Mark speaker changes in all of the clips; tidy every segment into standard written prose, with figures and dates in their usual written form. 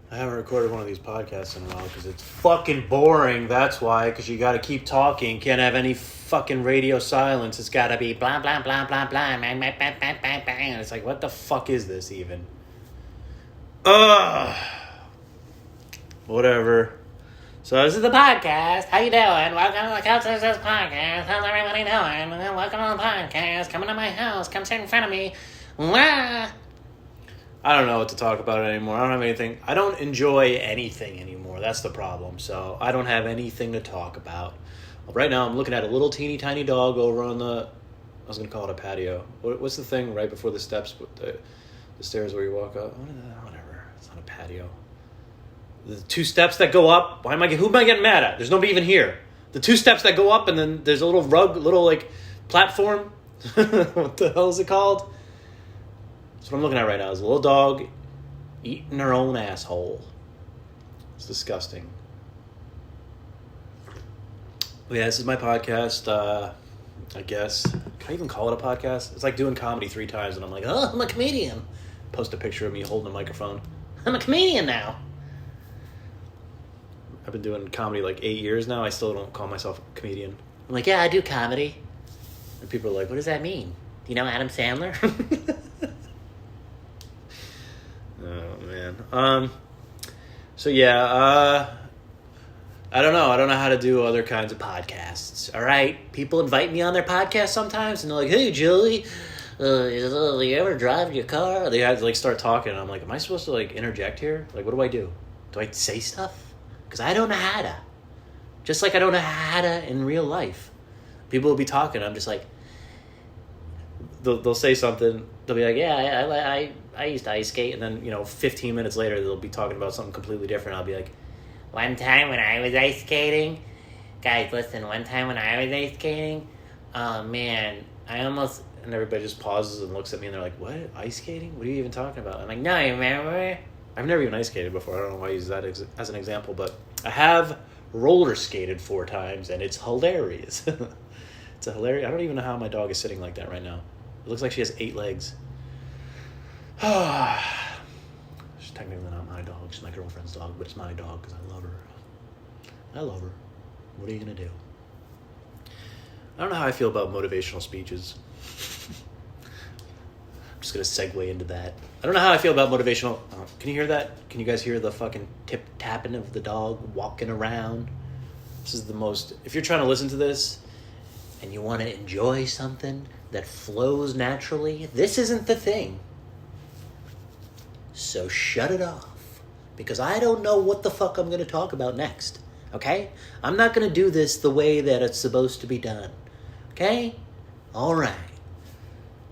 Speaker 1: I haven't recorded one of these podcasts in a while because it's fucking boring. That's why, because you got to keep talking. Can't have any fucking radio silence. It's got to be blah, blah, blah, blah, blah, bang, bang, bang, bang, bang, bang. And it's like, what the fuck is this even? Ugh. Whatever. So this is the podcast. How you doing? Welcome to the Couch Sisters podcast. How's everybody doing? Welcome to the podcast. Come to my house. Come sit in front of me. Wah. I don't know what to talk about anymore. I don't have anything. I don't enjoy anything anymore. That's the problem. So I don't have anything to talk about. Right now I'm looking at a little teeny tiny dog over on the, I was going to call it a patio. What's the thing right before the steps, the stairs where you walk up? Whatever. It's not a patio. The two steps that go up. Who am I getting mad at? There's nobody even here. The two steps that go up and then there's a little rug, little like platform. What the hell is it called? That's what I'm looking at right now is a little dog eating her own asshole. It's disgusting. But yeah, this is my podcast, I guess. Can I even call it a podcast? It's like doing comedy 3 times and I'm like, oh, I'm a comedian. Post a picture of me holding a microphone. I'm a comedian now. I've been doing comedy like 8 years now. I still don't call myself a comedian. I'm like, yeah, I do comedy. And people are like, what does that mean? Do you know Adam Sandler? Oh, man. So, yeah, I don't know. I don't know how to do other kinds of podcasts, all right? People invite me on their podcast sometimes, and they're like, hey, Julie, you ever drive your car? They have to, like, start talking, and I'm like, am I supposed to, like, interject here? Like, what do I do? Do I say stuff? Because I don't know how to. Just like I don't know how to in real life. People will be talking, I'm just like, they'll say something, they'll be like, yeah, I used to ice skate, and then, 15 minutes later, they'll be talking about something completely different. I'll be like, one time when I was ice skating, guys, listen, one time when I was ice skating, oh, man, I almost, and everybody just pauses and looks at me, and they're like, what, ice skating? What are you even talking about? I'm like, no, you remember? I've never even ice skated before. I don't know why I use that as an example, but I have roller skated 4 times, and it's hilarious. It's a hilarious, I don't even know how my dog is sitting like that right now. It looks like she has 8 legs. She's technically not my dog. She's my girlfriend's dog, but it's my dog because I love her. I love her. What are you going to do? I don't know how I feel about motivational speeches. I'm just going to segue into that. I don't know how I feel about motivational... can you hear that? Can you guys hear the fucking tip-tapping of the dog walking around? This is the most... If you're trying to listen to this and you want to enjoy something that flows naturally, this isn't the thing. So shut it off, because I don't know what the fuck I'm going to talk about next, okay? I'm not going to do this the way that it's supposed to be done, okay? All right.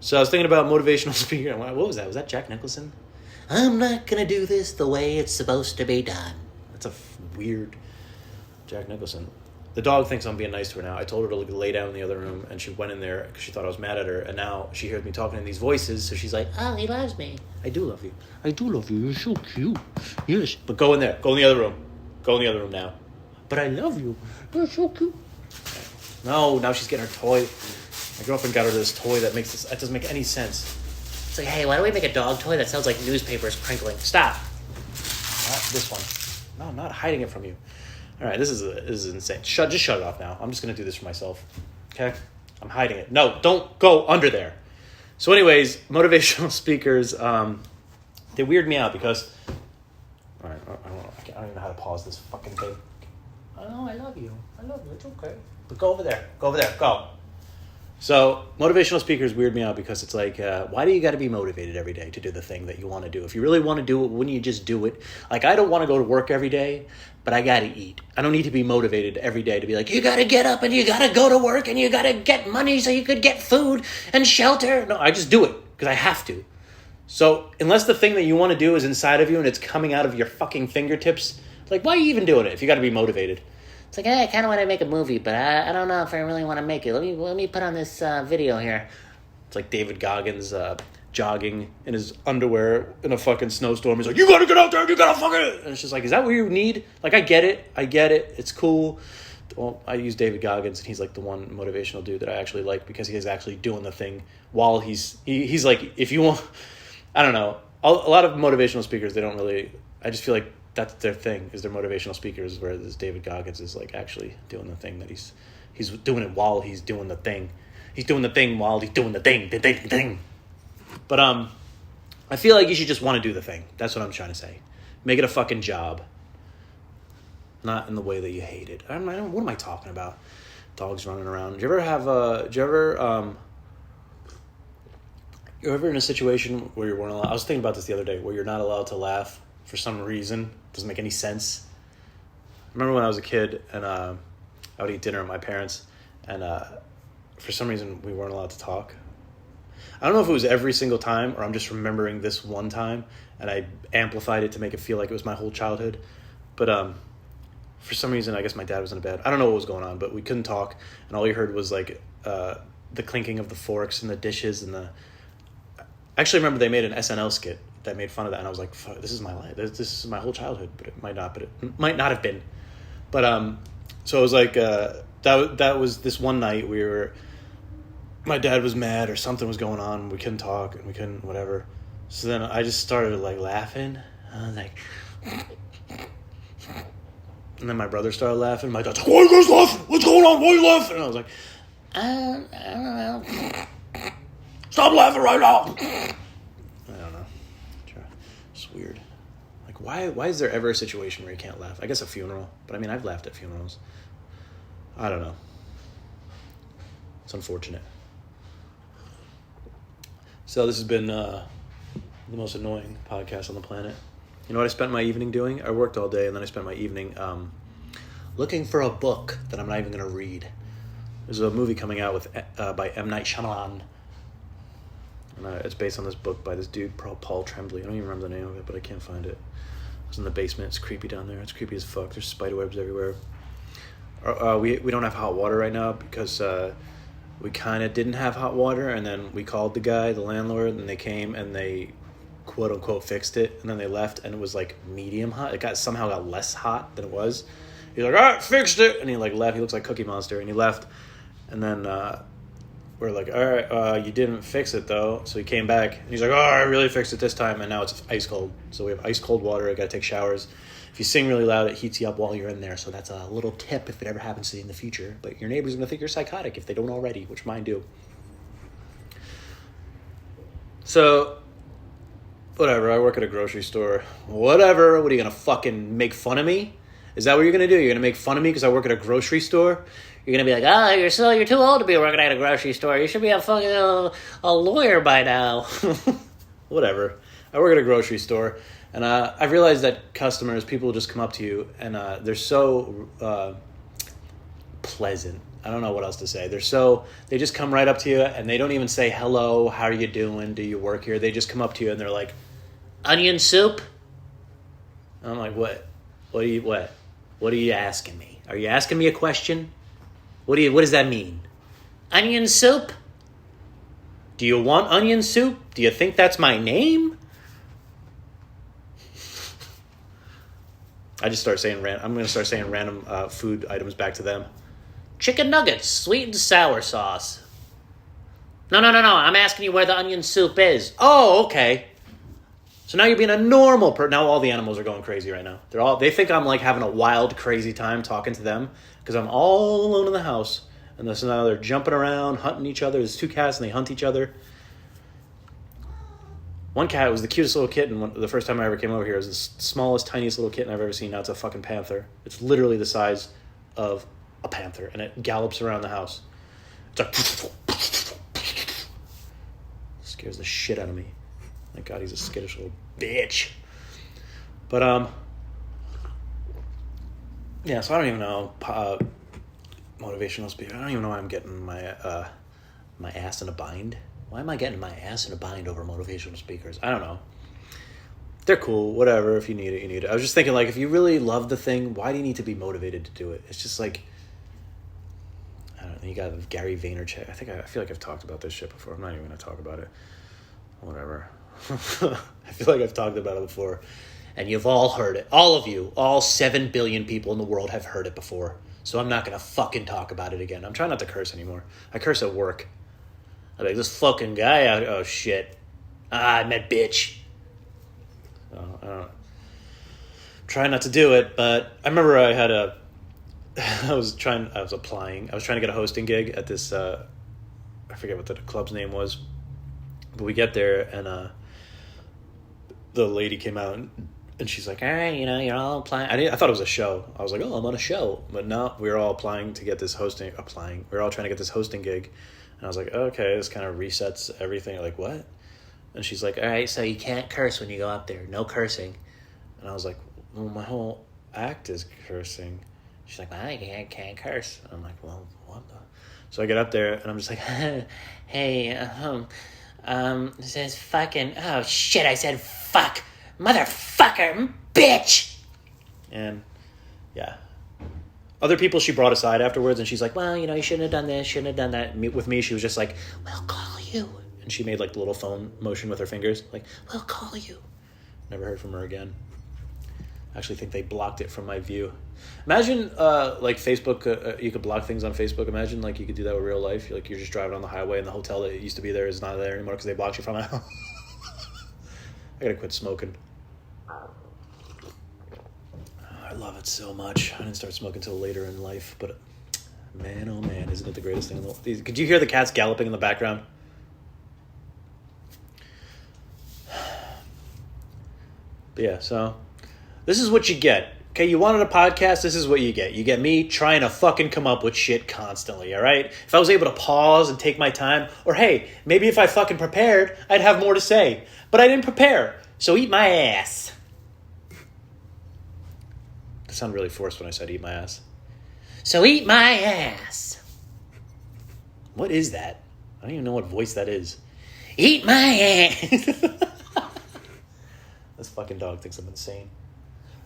Speaker 1: So I was thinking about motivational speaker. What was that? Was that Jack Nicholson? I'm not going to do this the way it's supposed to be done. That's a weird Jack Nicholson. The dog thinks I'm being nice to her now. I told her to lay down in the other room, and she went in there because she thought I was mad at her, and now she hears me talking in these voices, so she's like, oh, he loves me. I do love you. I do love you. You're so cute. Yes. But go in there. Go in the other room. Go in the other room now. But I love you. You're so cute. No, now she's getting her toy. My girlfriend got her this toy that doesn't make any sense. It's like, hey, why don't we make a dog toy that sounds like newspapers crinkling? Stop. Not this one. No, I'm not hiding it from you. All right, this is insane. Just shut it off now. I'm just going to do this for myself. Okay? I'm hiding it. No, don't go under there. So anyways, motivational speakers, they weird me out because... All right, I don't even know how to pause this fucking thing. Oh, I love you. I love you. It's okay. But go over there. Go over there. Go. So motivational speakers weird me out because it's like, why do you got to be motivated every day to do the thing that you want to do? If you really want to do it, wouldn't you just do it? Like, I don't want to go to work every day, but I got to eat. I don't need to be motivated every day to be like, you got to get up and you got to go to work and you got to get money so you could get food and shelter. No, I just do it because I have to. So unless the thing that you want to do is inside of you and it's coming out of your fucking fingertips, like, why are you even doing it if you got to be motivated? It's like, hey, I kind of want to make a movie, but I don't know if I really want to make it. Let me put on this video here. It's like David Goggins jogging in his underwear in a fucking snowstorm. He's like, you gotta get out there, you gotta fucking... And it's just like, is that what you need? Like, I get it, it's cool. Well, I use David Goggins, and he's like the one motivational dude that I actually like because he is actually doing the thing while he's like, if you want... I don't know. A lot of motivational speakers, they don't really... I just feel like
Speaker 2: that's their thing, is their motivational speakers, where this David Goggins is like actually doing the thing that he's doing it while he's doing the thing. He's doing the thing while he's doing the thing. But I feel like you should just want to do the thing. That's what I'm trying to say. Make it a fucking job. Not in the way that you hate it. What am I talking about? Dogs running around. Do you ever have you're ever in a situation where you weren't allowed? I was thinking about this the other day, where you're not allowed to laugh for some reason. Doesn't make any sense. I remember when I was a kid and I would eat dinner with my parents, and for some reason we weren't allowed to talk. I don't know if it was every single time or I'm just remembering this one time and I amplified it to make it feel like it was my whole childhood. But for some reason, I guess my dad was in bed. I don't know what was going on, but we couldn't talk, and all you heard was like the clinking of the forks and the dishes and the. I actually remember they made an SNL skit that made fun of that, and I was like, "Fuck, this is my life. This is my whole childhood." But it might not. But it might not have been. But so it was like that was this one night my dad was mad or something was going on. We couldn't talk and we couldn't whatever. So then I just started like laughing. I was like. And then my brother started laughing. My dad's like, "Why are you guys laughing? What's going on? Why are you laughing?" And I was like, I don't know. Stop laughing right now. I don't know. It's weird. Like, why is there ever a situation where you can't laugh? I guess a funeral. But I mean, I've laughed at funerals. I don't know. It's unfortunate. So this has been the most annoying podcast on the planet. You know what I spent my evening doing? I worked all day, and then I spent my evening looking for a book that I'm not even going to read. There's a movie coming out by M. Night Shyamalan. And it's based on this book by this dude, Paul Tremblay. I don't even remember the name of it, but I can't find it. I was in the basement. It's creepy down there. It's creepy as fuck. There's spider webs everywhere. We don't have hot water right now because we kind of didn't have hot water, and then we called the guy, the landlord, and they came and they quote unquote fixed it, and then they left, and it was like medium hot. It somehow got less hot than it was. He's like, "All right, fixed it," and he like left. He looks like Cookie Monster, and he left. And then we're like, "All right, you didn't fix it though." So he came back, and he's like, "Oh, I really fixed it this time," and now it's ice cold. So we have ice cold water. I got to take showers. If you sing really loud, it heats you up while you're in there. So that's a little tip if it ever happens to you in the future. But your neighbor's gonna think you're psychotic if they don't already, which mine do. So. Whatever, I work at a grocery store. Whatever, what are you going to fucking make fun of me? Is that what you're going to do? You're going to make fun of me because I work at a grocery store? You're going to be like, you're too old to be working at a grocery store. You should be a fucking a lawyer by now. Whatever. I work at a grocery store, and I've realized that people will just come up to you, and they're so pleasant. I don't know what else to say. They just come right up to you, and they don't even say, "Hello, how are you doing? Do you work here?" They just come up to you, and they're like, "Onion soup?" I'm like, what? What are you asking me? Are you asking me a question? What does that mean? Onion soup? Do you want onion soup? Do you think that's my name? I'm going to start saying random food items back to them. Chicken nuggets, sweet and sour sauce. No. I'm asking you where the onion soup is. Oh, okay. So now you're being a normal person. Now all the animals are going crazy right now. They think I'm like having a wild, crazy time talking to them because I'm all alone in the house. And so now they're jumping around, hunting each other. There's 2 cats and they hunt each other. One cat was the cutest little kitten. The first time I ever came over here, it was the smallest, tiniest little kitten I've ever seen. Now it's a fucking panther. It's literally the size of a panther, and it gallops around the house. It's like scares the shit out of me. Thank God he's a skittish little bitch. But yeah. So I don't even know motivational speaker. I don't even know why I'm getting my ass in a bind. Why am I getting my ass in a bind over motivational speakers? I don't know. They're cool. Whatever. If you need it, you need it. I was just thinking, like, if you really love the thing, why do you need to be motivated to do it? It's just like. I don't know, you got Gary Vaynerchuk. I feel like I've talked about this shit before. I'm not even going to talk about it. Whatever. I feel like I've talked about it before. And you've all heard it. All of you. All 7 billion people in the world have heard it before. So I'm not going to fucking talk about it again. I'm trying not to curse anymore. I curse at work. I'm like, this fucking guy out. Oh, shit. I met bitch. I don't know. trying not to do it, but I remember I was trying to get a hosting gig at this, I forget what the club's name was, but we get there and the lady came out and she's like, all right, you're all applying. I thought it was a show. I was like, oh, I'm on a show. But no, we were all applying to get this hosting, we were all trying to get this hosting gig. And I was like, okay, this kind of resets everything. Like, what? And she's like, all right, so you can't curse when you go up there. No cursing. And I was like, well, my whole act is cursing. She's like, well, I can't curse. And I'm like, well, what the? So I get up there and I'm just like, hey, it says fucking, oh shit, I said fuck. Motherfucker, bitch. And yeah, other people she brought aside afterwards and she's like, well, you shouldn't have done this, shouldn't have done that. With me, she was just like, we'll call you. And she made like the little phone motion with her fingers, like, we'll call you. Never heard from her again. I actually think they blocked it from my view. Imagine like Facebook, you could block things on Facebook. Imagine like you could do that with real life. You're just driving on the highway and the hotel that used to be there is not there anymore because they blocked you from it. I gotta quit smoking. I love it so much. I didn't start smoking until later in life, but man, oh man, isn't it the greatest thing in the world? Could you hear the cats galloping in the background? But yeah, so this is what you get. Okay, you wanted a podcast, this is what you get. You get me trying to fucking come up with shit constantly, all right? If I was able to pause and take my time, or hey, maybe if I fucking prepared, I'd have more to say. But I didn't prepare, so eat my ass. That sounded really forced when I said eat my ass. So eat my ass. What is that? I don't even know what voice that is. Eat my ass. This fucking dog thinks I'm insane.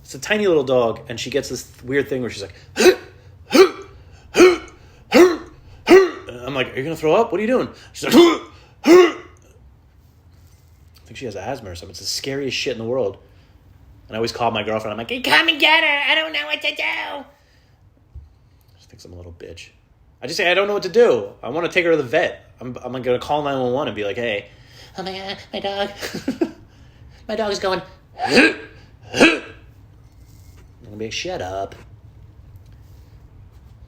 Speaker 2: It's a tiny little dog, and she gets this weird thing where she's like, I'm like, are you going to throw up? What are you doing? She's like, I think she has asthma or something. It's the scariest shit in the world. And I always call my girlfriend. I'm like, hey, come and get her. I don't know what to do. She thinks I'm a little bitch. I just say, I don't know what to do. I want to take her to the vet. I'm going to call 911 and be like, hey, oh my God, my dog. My dog is going, I'm going to be like, shut up.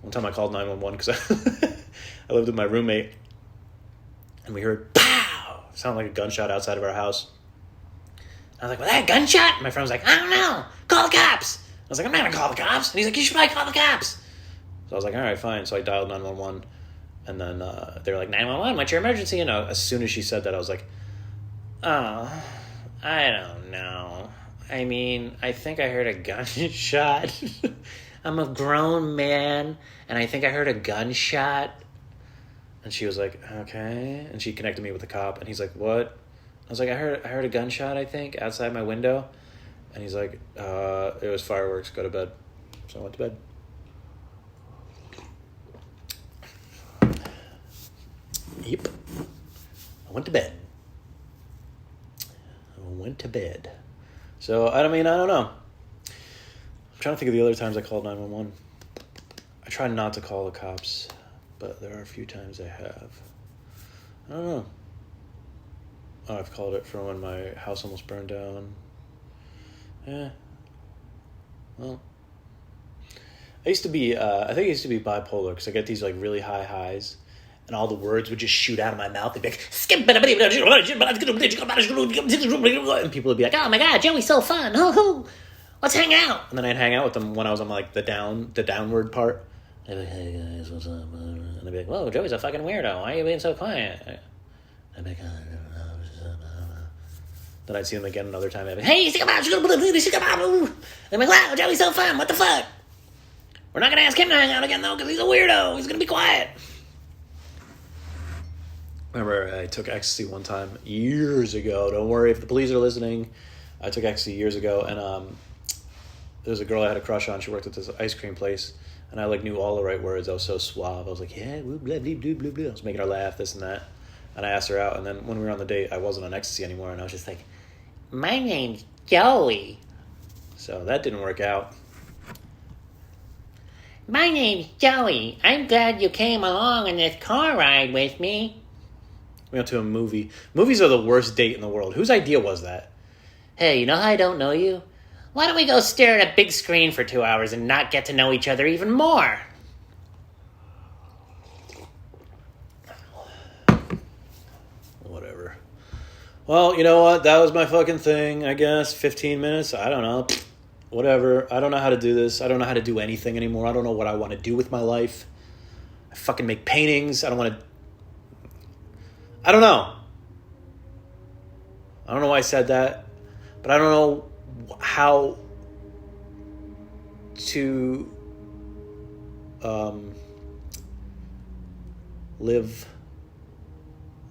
Speaker 2: One time I called 911 because I lived with my roommate. And we heard, pow! It sounded like a gunshot outside of our house. I was like, was that a gunshot? My friend was like, I don't know. Call the cops. I was like, I'm not going to call the cops. And he's like, you should probably call the cops. So I was like, all right, fine. So I dialed 911. And then they were like, 911, what's your emergency? And as soon as she said that, I was like, oh, I don't know. I mean, I think I heard a gunshot. I'm a grown man, and I think I heard a gunshot. And she was like, okay. And she connected me with the cop, and he's like, what? I was like, I heard a gunshot, I think, outside my window. And he's like, it was fireworks, go to bed. So I went to bed. Yep. I went to bed. So, I don't know. I'm trying to think of the other times I called 911. I try not to call the cops, but there are a few times I have. I don't know. Oh, I've called it for when my house almost burned down. Yeah. Well, I think I used to be bipolar because I get these like really high highs. And all the words would just shoot out of my mouth. They'd be like, and people would be like, oh my God, Joey's so fun. Let's hang out. And then I'd hang out with them when I was on like the downward part. They'd be like, hey guys, what's up? And they'd be like, whoa, Joey's a fucking weirdo. Why are you being so quiet? I'd be like, then I'd see them again another time. I'd be like, hey, they'd be like, wow, Joey's so fun. What the fuck? We're not going to ask him to hang out again though because he's a weirdo. He's going to be quiet. Remember, I took ecstasy one time years ago. Don't worry if the police are listening. I took ecstasy years ago, and there was a girl I had a crush on. She worked at this ice cream place, and I like knew all the right words. I was so suave. I was like, yeah, blah, blah, blah, blah, blah. I was making her laugh, this and that. And I asked her out, and then when we were on the date, I wasn't on ecstasy anymore, and I was just like, my name's Joey. So that didn't work out. My name's Joey. I'm glad you came along on this car ride with me. We went to a movie. Movies are the worst date in the world. Whose idea was that? Hey, you know how I don't know you?
Speaker 1: Why don't we go stare at a big screen for 2 hours and not get to know each other even more?
Speaker 2: Whatever. Well, you know what? That was my fucking thing, I guess. 15 minutes? I don't know. Whatever. I don't know how to do this. I don't know how to do anything anymore. I don't know what I want to do with my life. I fucking make paintings. I don't want to... I don't know. I don't know why I said that. But I don't know how to live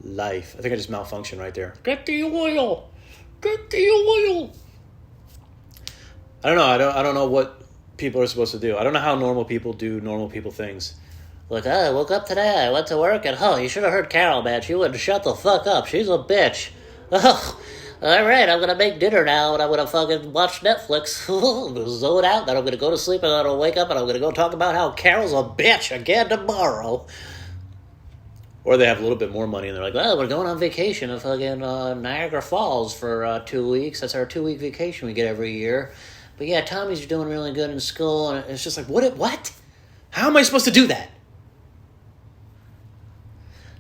Speaker 2: life. I think I just malfunctioned right there. Get the oil. Get the oil. I don't know. I don't know what people are supposed to do. I don't know how normal people do normal people things.
Speaker 1: Like, I woke up today, I went to work, and you should have heard Carol, man. She wouldn't shut the fuck up. She's a bitch. Ugh. All right, I'm going to make dinner now, and I'm going to fucking watch Netflix. Zone out, then I'm going to go to sleep, and then I'll wake up, and I'm going to go talk about how Carol's a bitch again tomorrow.
Speaker 2: Or they have a little bit more money, and they're like,
Speaker 1: well, we're going on vacation to fucking Niagara Falls for 2 weeks. That's our 2-week vacation we get every year. But yeah, Tommy's doing really good in school, and it's just like, what? How am I supposed to do that?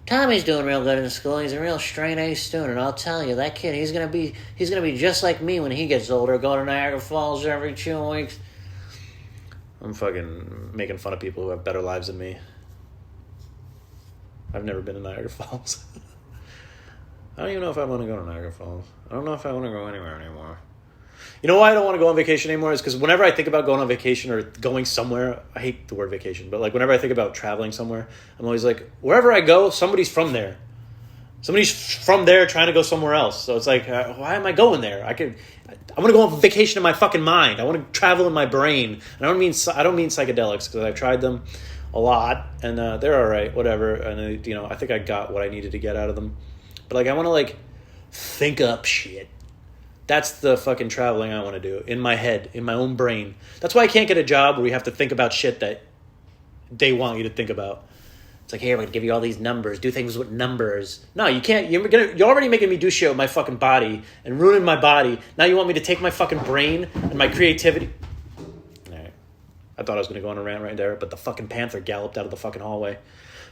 Speaker 1: Tommy's doing real good in school. He's a real straight A student. I'll tell you, that kid, he's gonna be just like me when he gets older, going to Niagara Falls every 2 weeks.
Speaker 2: I'm fucking making fun of people who have better lives than me. I've never been to Niagara Falls. I don't even know if I want to go to Niagara Falls. I don't know if I want to go anywhere anymore. You know why I don't want to go on vacation anymore is because whenever I think about going on vacation or going somewhere, I hate the word vacation, but like whenever I think about traveling somewhere, I'm always like, wherever I go, somebody's from there. Somebody's from there trying to go somewhere else. So it's like, why am I going there? I want to go on vacation in my fucking mind. I want to travel in my brain. And I don't mean psychedelics because I've tried them a lot and they're all right, whatever. And I think I got what I needed to get out of them. But like, I want to like think up shit. That's the fucking traveling I want to do in my head, in my own brain. That's why I can't get a job where you have to think about shit that they want you to think about. It's like, hey, we're going to give you all these numbers. Do things with numbers. No, you can't. You're already making me do shit with my fucking body and ruining my body. Now you want me to take my fucking brain and my creativity. All right. I thought I was going to go on a rant right there, but the fucking panther galloped out of the fucking hallway.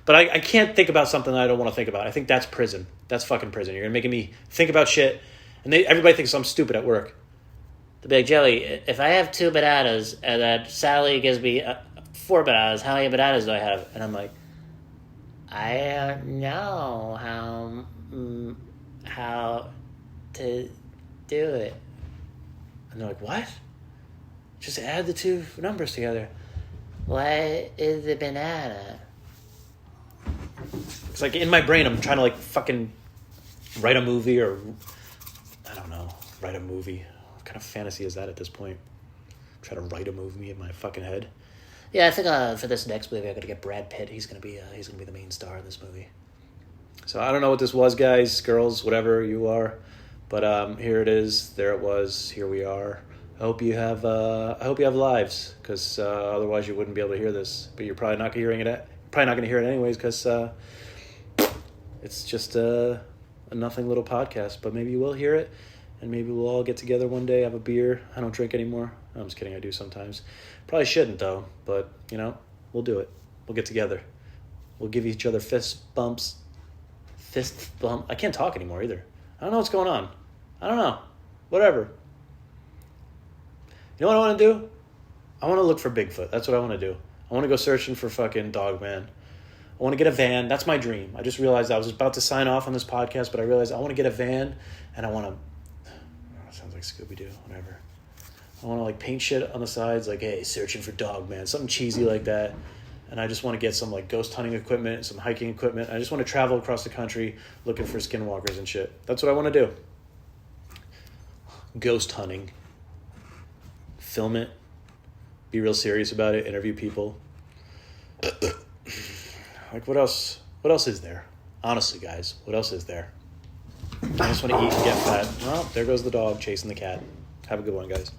Speaker 2: But I can't think about something that I don't want to think about. I think that's prison. That's fucking prison. You're making me think about shit. And everybody thinks I'm stupid at work. The big Joey, if I have 2 bananas and then Sally gives me 4 bananas, how many bananas do I have? And I'm like, I don't know how to do it. And they're like, what? Just add the 2 numbers together. What is a banana? It's like in my brain, I'm trying to like fucking write a movie or... I don't know, write a movie. What kind of fantasy is that at this point? Try to write a movie in my fucking head. Yeah, I think for this next movie, I'm gonna get Brad Pitt. He's gonna be the main star in this movie. So I don't know what this was, guys, girls, whatever you are, but here it is. There it was. Here we are. I hope you have lives, because otherwise you wouldn't be able to hear this. But you're probably not gonna hear it anyways, because it's just a nothing little podcast, but maybe you will hear it, and maybe we'll all get together one day, have a beer. I don't drink anymore. I'm just kidding, I do sometimes. Probably shouldn't, though, but, we'll do it. We'll get together. We'll give each other fist bumps. I can't talk anymore, either. I don't know what's going on. I don't know. Whatever. You know what I want to do? I want to look for Bigfoot. That's what I want to do. I want to go searching for fucking Dogman. I want to get a van. That's my dream. I just realized I was about to sign off on this podcast, but I realized I want to get a van, and I want to... sounds like Scooby-Doo, whatever. I want to like paint shit on the sides, like, hey, searching for Dogman, something cheesy like that. And I just want to get some like ghost hunting equipment, some hiking equipment. I just want to travel across the country looking for skinwalkers and shit. That's what I want to do. Ghost hunting. Film it. Be real serious about it. Interview people. Like, what else? What else is there? Honestly, guys, what else is there? I just want to eat and get fat. Well, there goes the dog chasing the cat. Have a good one, guys.